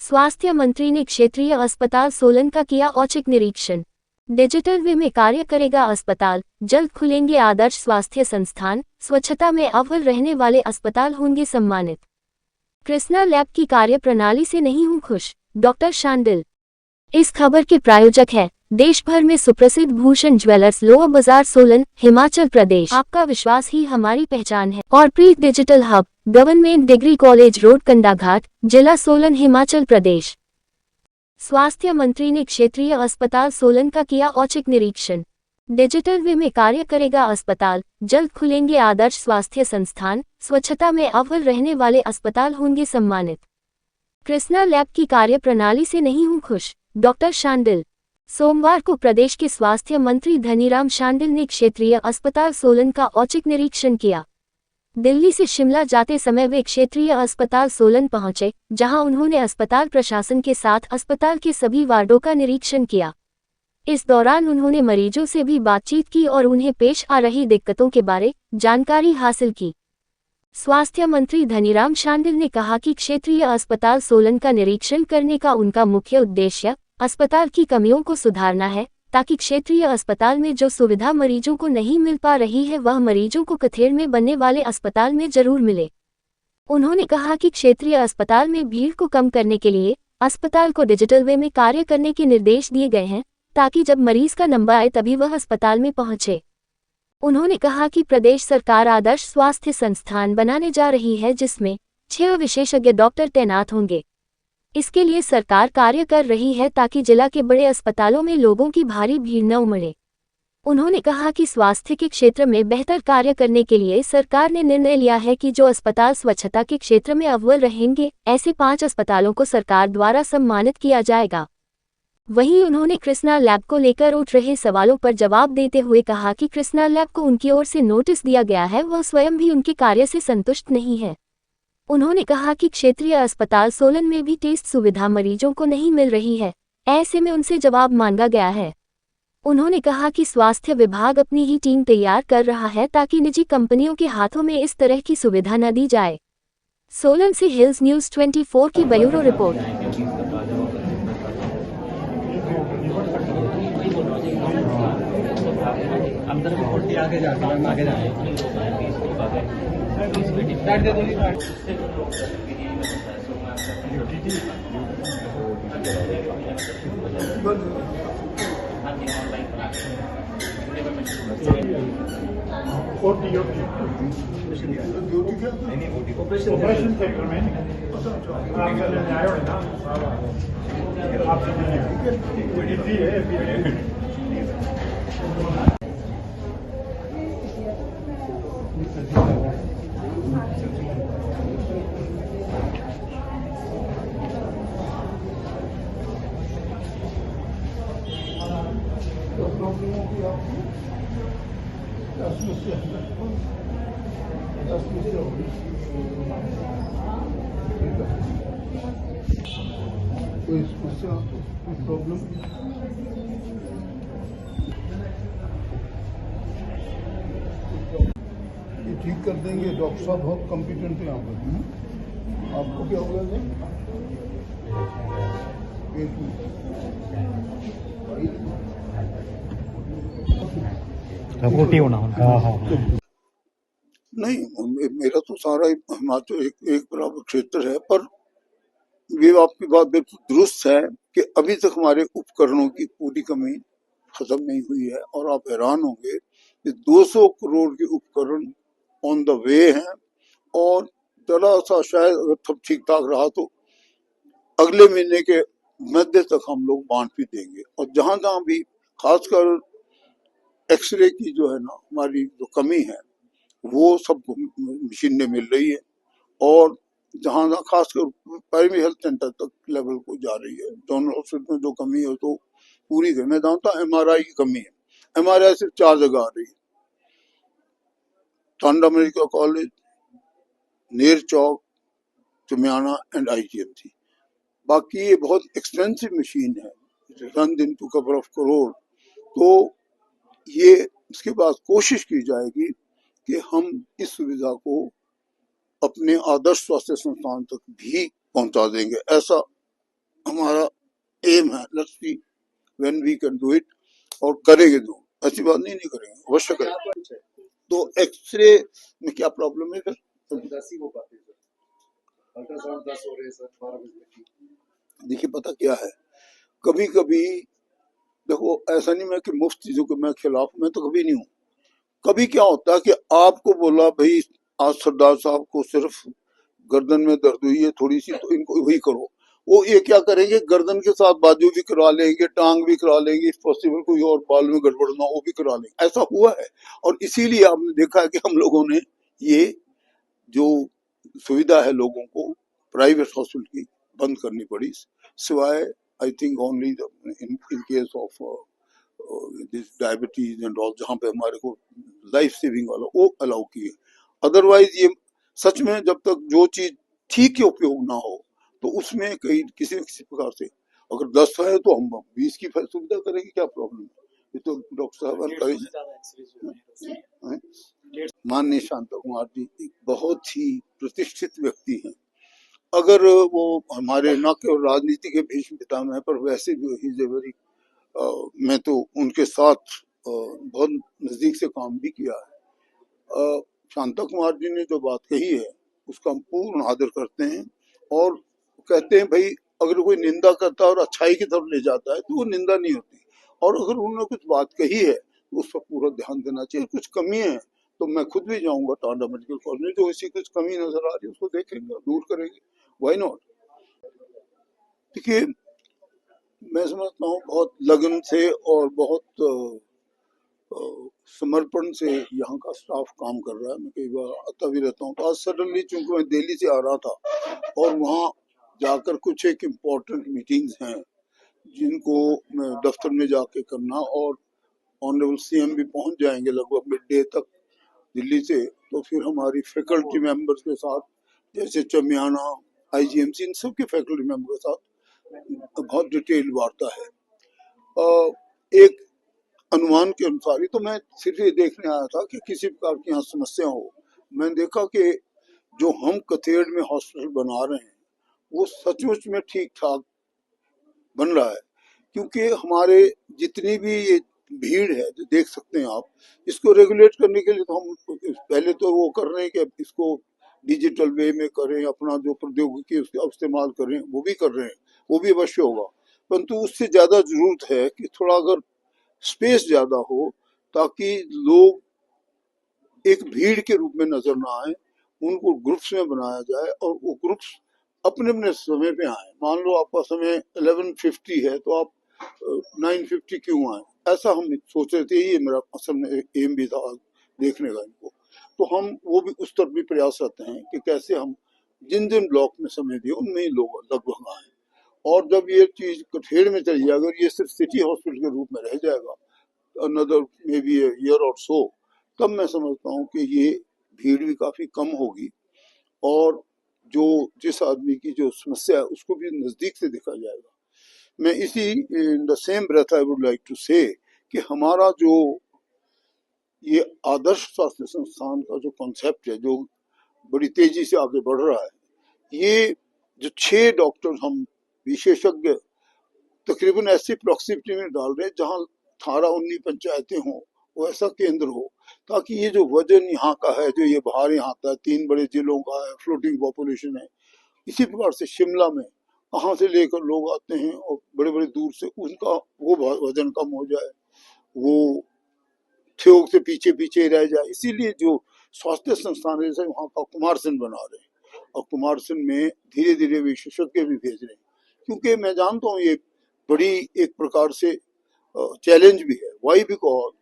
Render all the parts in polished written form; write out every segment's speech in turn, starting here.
स्वास्थ्य मंत्री ने क्षेत्रीय अस्पताल सोलन का किया औचक निरीक्षण। डिजिटल वे में कार्य करेगा अस्पताल, जल्द खुलेंगे आदर्श स्वास्थ्य संस्थान, स्वच्छता में अव्वल रहने वाले अस्पताल होंगे सम्मानित। कृष्णा लैब की कार्यप्रणाली से नहीं हूं खुश, डॉक्टर शांडिल। इस खबर के प्रायोजक है देश भर में सुप्रसिद्ध भूषण ज्वेलर्स, लोअर बाजार, सोलन, हिमाचल प्रदेश। आपका विश्वास ही हमारी पहचान है। और Preet digital hub, government degree college road, Kandaghat, जिला सोलन, हिमाचल प्रदेश। स्वास्थ्य मंत्री ने क्षेत्रीय अस्पताल सोलन का किया औचक निरीक्षण। डिजिटल वे में कार्य करेगा अस्पताल, जल्द खुलेंगे आदर्श स्वास्थ्य संस्थान, स्वच्छता में अव्वल रहने वाले अस्पताल होंगे सम्मानित। कृष्णा लैब की कार्यप्रणाली से नहीं हूं खुश, डॉक्टर शांडिल। सोमवार को प्रदेश के स्वास्थ्य मंत्री धनीराम शांडिल ने क्षेत्रीय अस्पताल सोलन का औचक निरीक्षण किया। दिल्ली से शिमला जाते समय वे क्षेत्रीय अस्पताल सोलन पहुंचे, जहां उन्होंने अस्पताल प्रशासन के साथ अस्पताल के सभी वार्डों का निरीक्षण किया। इस दौरान उन्होंने मरीजों से भी बातचीत की और उन्हें पेश आ रही दिक्कतों के बारे जानकारी हासिल की। स्वास्थ्य मंत्री धनीराम शांडिल ने कहा कि क्षेत्रीय अस्पताल सोलन का निरीक्षण करने का उनका मुख्य उद्देश्य अस्पताल की कमियों को सुधारना है, ताकि क्षेत्रीय अस्पताल में जो सुविधा मरीजों को नहीं मिल पा रही है वह मरीजों को कथेर में बनने वाले अस्पताल में जरूर मिले। उन्होंने कहा कि क्षेत्रीय अस्पताल में भीड़ को कम करने के लिए अस्पताल को डिजिटल वे में कार्य करने के निर्देश दिए गए हैं, ताकि जब मरीज का नंबर आए तभी वह अस्पताल में पहुंचे। उन्होंने कहा कि प्रदेश सरकार आदर्श स्वास्थ्य संस्थान बनाने जा रही है, जिसमें 6 विशेषज्ञ डॉक्टर तैनात होंगे। इसके लिए सरकार कार्य कर रही है ताकि जिला के बड़े अस्पतालों में लोगों की भारी भीड़ न उमड़े। उन्होंने कहा कि स्वास्थ्य के क्षेत्र में बेहतर कार्य करने के लिए सरकार ने निर्णय लिया है कि जो अस्पताल स्वच्छता के क्षेत्र में अव्वल रहेंगे, ऐसे 5 अस्पतालों को सरकार द्वारा सम्मानित किया जाएगा। वहीं उन्होंने कृष्णा लैब को लेकर उठ रहे सवालों पर जवाब देते हुए कहा कि कृष्णा लैब को उनकी ओर से नोटिस दिया गया है, वह स्वयं भी उनके कार्य से संतुष्ट नहीं है। उन्होंने कहा कि क्षेत्रीय अस्पताल सोलन में भी टेस्ट सुविधा मरीजों को नहीं मिल रही है, ऐसे में उनसे जवाब मांगा गया है। उन्होंने कहा कि स्वास्थ्य विभाग अपनी ही टीम तैयार कर रहा है ताकि निजी कंपनियों के हाथों में इस तरह की सुविधा न दी जाए। सोलन से हिल्स न्यूज़ 24 की ब्यूरो रिपोर्ट। अंदर भी पट्टी आगे जाके आगे जाए दे दो। ऑपरेशन सेक्टर में कोई समस्या, कोई प्रॉब्लम? ये ठीक कर देंगे, डॉक्टर साहब बहुत कॉम्पिटेंट है यहाँ पर। आपको क्या हो गया नहीं, मेरा तो सारा हिमाचल एक बराबर क्षेत्र है, पर ये आपकी बात बिल्कुल दुरुस्त है कि अभी तक हमारे उपकरणों की पूरी कमी खत्म नहीं हुई है। और आप हैरान होंगे कि 200 करोड़ के उपकरण ऑन द वे हैं, और जरा सा शायद अगर सब ठीक ठाक रहा तो अगले महीने के मध्य तक हम लोग बांट भी देंगे। और जहां जहां भी खासकर एक्सरे की जो है ना हमारी जो कमी है, वो सब मशीनें मिल रही है। और जहां जहां खासकर प्राइमरी हेल्थ सेंटर तक लेवल को जा रही है, जनरल हॉस्पिटल में जो कमी है तो पूरी मैं जानता MRI की कमी है। MRI सिर्फ 4 जगह आ रही है, Tanda medical college, Ner Chowk, Chumiyana and IGMC। बाकी ये बहुत एक्सपेंसिव मशीन है, run into cover of crore. तो ये इसके बाद कोशिश की जाएगी कि हम इस सुविधा को अपने आदर्श स्वास्थ्य संस्थान तक भी पहुंचा देंगे, ऐसा हमारा एम है, let's see when we can do it, और करेंगे तो ऐसी बात नहीं करेंगे, अवश्य करेंगे। तो एक्सरे में क्या प्रॉब्लम है सर? 10 ही हो पाते हैं सर, अल्ट्रासाउंड 10 हो रहे हैं सर 12 बजे की। देखिए पता क्या है, कभी कभी देखो ऐसा नहीं मैं कि मुफ्त चीजों के मैं खिलाफ, मैं तो कभी नहीं हूँ। कभी क्या होता है कि आपको बोला भाई आज सरदार साहब को सिर्फ गर्दन में दर्द हुई है थोड़ी सी, तो इनको वही करो। वो ये क्या करेंगे, गर्दन के साथ बाजू भी करा लेंगे, टांग भी करा लेंगे, इफ पॉसिबल कोई और बाल में गड़बड़ ना वो भी करा लेंगे। ऐसा हुआ है, और इसीलिए आपने देखा है कि हम लोगों ने ये जो सुविधा है लोगों को प्राइवेट हॉस्पिटल की बंद करनी पड़ी, सिवाय I think only in case of this diabetes and all, जहाँ पे हमारे को लाइफ सेविंग वाला वो अलाउ किए। अदरवाइज ये सच में जब तक जो चीज ठीक के उपयोग ना हो तो उसमें कहीं किसी न किसी प्रकार से, अगर 10 है तो हम 20 की सुविधा करेंगे, क्या प्रॉब्लम है? ये तो डॉक्टर साहब हैं। माननीय शांता कुमार जी एक बहुत ही प्रतिष्ठित व्यक्ति हैं। अगर वो हमारे न केवल राजनीति के भीष्म पितामह है, पर वैसे भी ही इज ए वेरी, मैं तो उनके साथ बहुत नजदीक से काम भी किया है। शांता कुमार जी ने जो बात कही है उसका हम पूर्ण आदर करते हैं, और कहते हैं भाई अगर कोई निंदा करता है और अच्छाई की तरफ ले जाता है तो वो निंदा नहीं होती, और अगर उन्होंने कुछ बात कही है तो उस पर पूरा ध्यान देना चाहिए। कुछ कमी है तो मैं खुद भी जाऊंगा टांडा मेडिकल कॉलेज में, जो ऐसी कुछ कमी नजर आ रही है उसको देखेंगे, दूर करेंगे, व्हाई नॉट। देखिए मैं समझता हूँ बहुत लगन से और बहुत समर्पण से यहाँ का स्टाफ काम कर रहा है। मैं कई बार आता भी रहता हूँ, तो आज सडनली चूंकि मैं दिल्ली से आ रहा था और वहाँ जाकर कुछ एक इम्पोर्टेंट मीटिंग्स हैं जिनको मैं दफ्तर में जाके करना, और ऑनरेबल सीएम भी पहुंच जाएंगे लगभग मिड डे तक दिल्ली से, तो फिर हमारी फैकल्टी मेंबर्स के साथ, जैसे चमियाना, आईजीएमसी, इन सब के फैकल्टी मेंबर के साथ बहुत डिटेल वार्ता है। एक अनुमान के अनुसार ही, तो मैं सिर्फ ये देखने आया था कि किसी प्रकार की यहाँ समस्या हो। मैंने देखा कि जो हम कथेड़ में हॉस्पिटल बना रहे हैं वो सचमुच में ठीक ठाक बन रहा है, क्योंकि हमारे जितनी भी ये भीड़ है जो देख सकते हैं आप, इसको रेगुलेट करने के लिए तो हम पहले तो वो कर रहे हैं कि इसको डिजिटल वे में करें, अपना जो प्रौद्योगिकी उसका इस्तेमाल करें, वो भी कर रहे हैं, वो भी अवश्य होगा। परंतु उससे ज्यादा जरूरत है कि थोड़ा अगर स्पेस ज्यादा हो ताकि लोग एक भीड़ के रूप में नजर ना आए, उनको ग्रुप्स में बनाया जाए और वो ग्रुप्स अपने अपने समय पे आए। मान लो आपका समय 11:50 है तो आप 9:50 क्यों आए, ऐसा हम सोच रहे थे। ये मेरा असल में एम भी था देखने का इनको, तो हम वो भी उस तरफ भी प्रयास करते हैं कि कैसे हम जिन जिन ब्लॉक में समय दिए उनमें ही लोग लगभग आए। और जब ये चीज कठेड़ में चली जाएगी, अगर ये सिर्फ सिटी हॉस्पिटल के रूप में रह जाएगा अनदर मे बी ईयर और सो, तब मैं समझता हूँ कि ये भीड़ भी काफी कम होगी, और जो जिस आदमी की जो समस्या है उसको भी नजदीक से देखा जाएगा। मैं इसी in the same breath I would like to say कि हमारा जो ये आदर्श स्वास्थ्य संस्थान का जो कॉन्सेप्ट है, जो बड़ी तेजी से आगे बढ़ रहा है, ये जो 6 डॉक्टर हम विशेषज्ञ तकरीबन ऐसी प्रॉक्सिमिटी में डाल रहे हैं जहाँ 18-19 पंचायतें हों, वो ऐसा केंद्र हो, ताकि ये जो वजन यहाँ का है, जो ये बाहर यहाँ आता है, 3 बड़े जिलों का है, फ्लोटिंग पॉपुलेशन है, इसी प्रकार से शिमला में कहाँ से लेकर लोग आते हैं और बड़े बड़े दूर से, उनका वो वजन कम हो जाए, वो ठेग से पीछे पीछे रह जाए। इसीलिए जो स्वास्थ्य संस्थान है, जैसे वहाँ का कुमारसैन बना रहे हैं, और कुमारसैन में धीरे धीरे विशेषज्ञ भी भेज रहे हैं, क्योंकि मैं जानता हूँ ये बड़ी एक प्रकार से चैलेंज भी है। वाई बिकॉज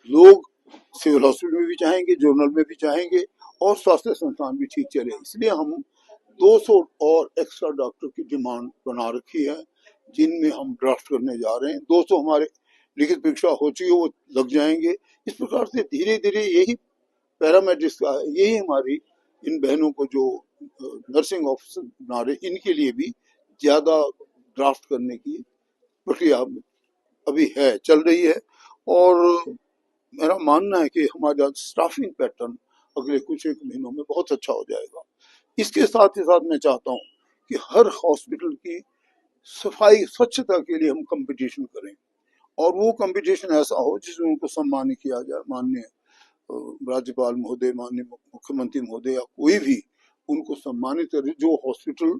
लोग सिविल हॉस्पिटल में भी चाहेंगे, जोनल में भी चाहेंगे, और स्वास्थ्य संस्थान भी ठीक चले, इसलिए हम 200 और एक्स्ट्रा डॉक्टर की डिमांड बना रखी है, जिनमें हम ड्राफ्ट करने जा रहे हैं। 200 हमारे लिखित परीक्षा हो चुकी है, वो लग जाएंगे। इस प्रकार से धीरे धीरे यही पैरामेडिक्स का है, यही हमारी इन बहनों को जो नर्सिंग ऑफिसर बना रहे, इनके लिए भी ज्यादा ड्राफ्ट करने की प्रक्रिया अभी है, चल रही है। और मेरा मानना है कि हमारा स्टाफिंग पैटर्न अगले कुछ एक महीनों में बहुत अच्छा हो जाएगा। इसके साथ ही साथ मैं चाहता हूँ कि हर हॉस्पिटल की सफाई स्वच्छता के लिए हम कंपटीशन करें, और वो कंपटीशन ऐसा हो जिसमें उनको सम्मानित किया जाए। माननीय राज्यपाल महोदय, माननीय मुख्यमंत्री महोदय या कोई भी उनको सम्मानित करे। जो हॉस्पिटल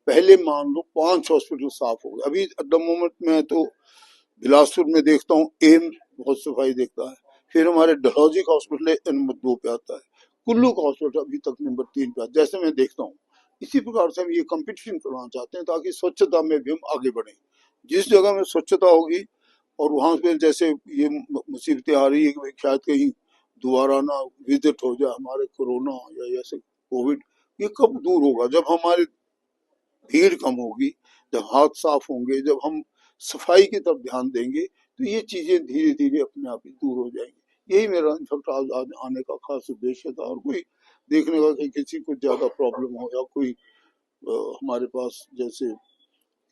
पहले मान लो 5 हॉस्पिटल साफ हो गए, अभी एट द मोमेंट में तो बिलासपुर में देखता हूँ एम्स बहुत सफाई देखता है, फिर हमारे डलहौजी का हॉस्पिटल नंबर 2 पे आता है, कुल्लू का हॉस्पिटल अभी तक नंबर 3 पे आता है। जैसे मैं देखता हूँ इसी प्रकार से हम ये कंपटीशन करवाना चाहते हैं ताकि स्वच्छता में भी हम आगे बढ़े। जिस जगह में स्वच्छता होगी और वहां पे जैसे ये मुसीबतें आ रही है कि शायद कहीं दोबारा ना विजिट हो जाए हमारे कोरोना या ऐसे कोविड, ये कब दूर होगा? जब हमारी भीड़ कम होगी, जब हाथ साफ होंगे, जब हम सफाई की तरफ ध्यान देंगे, तो ये चीजें धीरे धीरे अपने आप ही दूर हो जाएंगी। यही मेरा इनफैक्ट आज आने का खास उद्देश्य था। और कोई देखने का कि किसी को ज्यादा प्रॉब्लम हो या कोई हमारे पास जैसे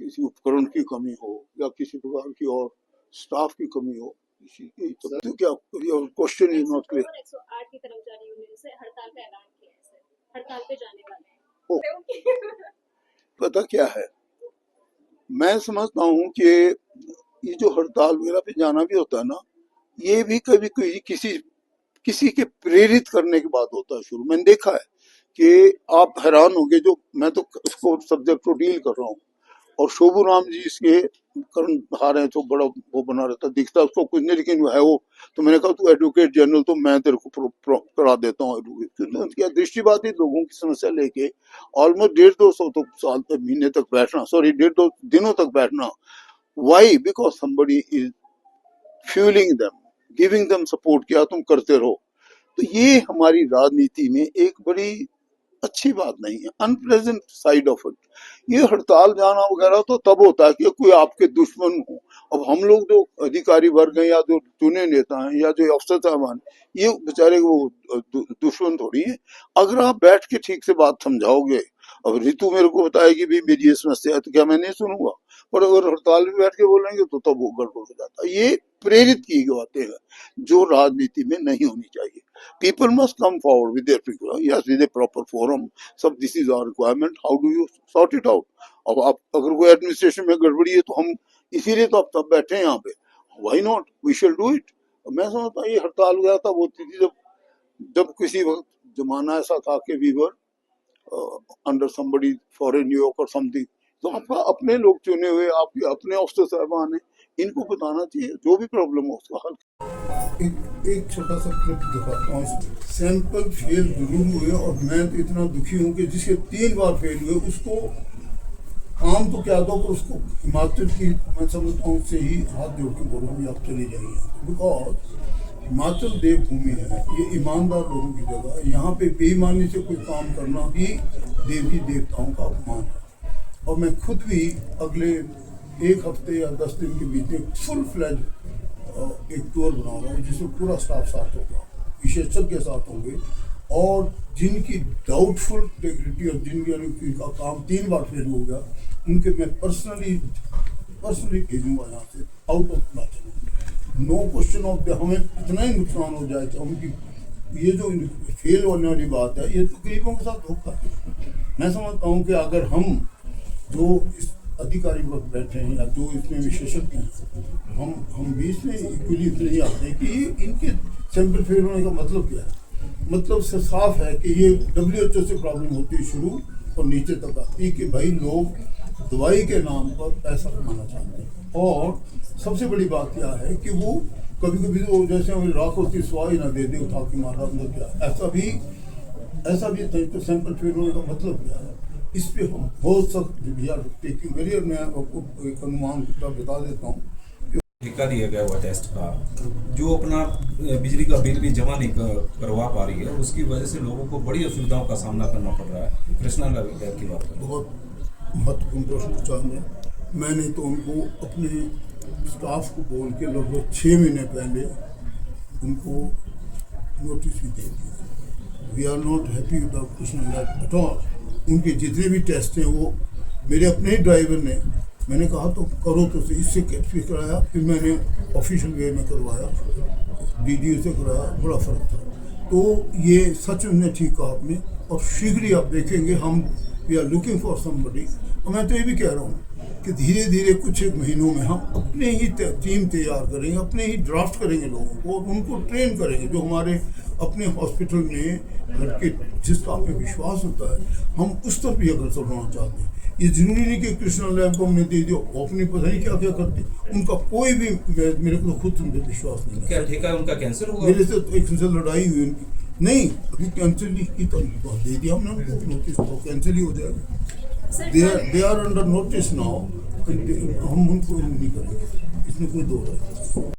किसी उपकरण की कमी हो या किसी प्रकार की और स्टाफ की कमी हो, तो क्या क्वेश्चन इज नॉट क्लियर। 108 की कर्मचारी यूनियन से हड़ताल का ऐलान किया है सर, हड़ताल पे जाने वाले हैं। पता क्या है, मैं समझता हूँ कि ये जो हड़ताल वगैरह पे जाना भी होता है ना, ये भी कभी कोई किसी के प्रेरित करने के बाद होता है शुरू। मैंने देखा है कि आप हैरान होंगे, जो मैं तो इसको सब्जेक्ट को डील कर रहा हूँ और शोभू राम जी इसके कर्णधार हैं, तो बड़ा वो बना रहता, दिखता उसको कुछ नहीं, लेकिन वो है वो। तो मैंने कहा तू एडवोकेट जनरल, तो मैं तेरे को करा देता हूँ एडवोकेट। क्या दृष्टिबाधित लोगों की समस्या लेके ऑलमोस्ट 150-200 साल तक महीने तक बैठना, सॉरी 150 दिनों तक बैठना। Why? Because somebody is fuelling them, giving them support. क्या तुम करते रहो। तो ये हमारी राजनीति में एक बड़ी अच्छी बात नहीं है, अनप्लेजेंट साइड ऑफ इट। ये हड़ताल जाना वगैरह तो तब होता है कि कोई आपके दुश्मन हो। अब हम लोग जो अधिकारी वर्ग हैं या जो चुने नेता हैं या जो अफसर साहबान, ये बेचारे वो दुश्मन थोड़ी है। अगर आप बैठ के ठीक से बात समझाओगे, अब रितु मेरे को बताएगी भी मेरी ये समस्या है, तो क्या मैं नहीं सुनूंगा? पर अगर हड़ताल में बैठ के बोलेंगे तो तब वो गड़बड़ हो जाता है। ये प्रेरित की गई बातें हैं जो राजनीति में नहीं होनी चाहिए। People must come forward with their figure, yes, with a proper forum. सब this is our requirement. How do you sort it out? अब आप अगर कोई एडमिनिस्ट्रेशन में गड़बड़ी है तो हम इसीलिए तो अब तब बैठे हैं यहाँ पे। Why not? We shall do it. मैं समझता हूँ ये हड़ताल वगैरह तब होती थी जब किसी वक्त जमाना ऐसा था कि we were under somebody foreign York or something. तो आपका अपने लोग चुने हुए, आपके अपने अफसर साहबान हैं, इनको बताना चाहिए जो भी प्रॉब्लम हो उसका हल। एक छोटा सा क्लिप दिखाता हूँ। सैंपल फेल जरूर हुए और मैं तो इतना दुखी हूँ कि जिसके 3 बार फेल हुए उसको आम तो क्या दो, पर उसको हिमाचल की मैं समझता हूँ से ही हाथ जोड़ के बोलूँगी आप चले जाइए। बिकॉज हिमाचल देवभूमि है, ये ईमानदार लोगों की जगह है। यहाँ पे बेईमानी से कोई काम करना भी देवी देवताओं का अपमान है। और मैं खुद भी अगले 1 हफ्ते या 10 दिन के बीच में फुल फ्लैज एक टूर बना रहा हूँ जिसमें पूरा स्टाफ साथ होगा, विशेषज्ञ के साथ होंगे, और जिनकी डाउटफुल इंटेग्रिटी और जिनका काम 3 बार फेल हो गया उनके मैं पर्सनली भेजूंगा यहाँ से out of Himachal. No question of हमें इतना ही नुकसान हो जाए तो उनकी ये जो फेल होने वाली बात है, ये तो गरीबों के साथ धोखा है। मैं समझता हूँ कि अगर हम जो इस अधिकारी वर्ग बैठे हैं या जो इसमें विशेषज्ञ हैं, हम भी इसमें इक्वली इतने ही आते हैं कि इनके सैंपल फेल होने का मतलब क्या है। मतलब से साफ है कि ये WHO से प्रॉब्लम होती है शुरू और नीचे तक आती है कि भाई लोग दवाई के नाम पर पैसा कमाना चाहते हैं। और सबसे बड़ी बात क्या है कि वो कभी कभी तो जैसे हमें राख होती स्वाई ना दे दे उठा के मारा अंदर क्या, ऐसा भी तो सैंपल फेल होने का मतलब क्या है। इस पे हम बहुत सख्त टेकिंग करिए। मैं आपको एक अनुमान बता देता हूँ। ठेका दिया गया हुआ टेस्ट का, जो अपना बिजली का बिल भी जमा नहीं करवा पा रही है, उसकी वजह से लोगों को बड़ी असुविधाओं का सामना करना पड़ रहा है। कृष्णा लैब की बात करें, बहुत महत्वपूर्ण प्रश्न पूछा है। मैंने तो उनको अपने स्टाफ को बोल के लगभग 6 महीने पहले उनको नोटिस भी दे दिया। We are not happy with Krishna lab at all. उनके जितने भी टेस्ट हैं वो मेरे अपने ही ड्राइवर ने, मैंने कहा तो करो तो सही, इससे कैसे कराया, फिर मैंने ऑफिशियल वे में करवाया, DDO से कराया, बड़ा फ़र्क था। तो ये सच में ठीक कहा आपने, और शीघ्र ही आप देखेंगे हम we are looking for somebody. और मैं तो ये भी कह रहा हूँ कि धीरे धीरे कुछ एक महीनों में हम अपने ही टीम तैयार करेंगे, अपने ही ड्राफ्ट करेंगे लोगों को और उनको ट्रेन करेंगे। जो हमारे अपने हॉस्पिटल में लड़के जिसका आप पे विश्वास होता है, हम उस तरफ भी अग्रसर होना चाहते हैं। ये जरूरी नहीं कि कृष्णा लैब को हमने दे दिया, वो अपनी पता नहीं क्या क्या करते, उनका कोई भी मेरे को खुद उन पर विश्वास नहीं है। क्या ठेका उनका कैंसिल होगा? मेरे से एक से लड़ाई हुई उनकी, नहीं अभी कैंसिल की तो दे दिया हमने उनको नोटिस, तो कैंसिल ही हो जाएगा। They are under notice now, हम उनको नहीं करेंगे, इसमें कोई दो राय नहीं।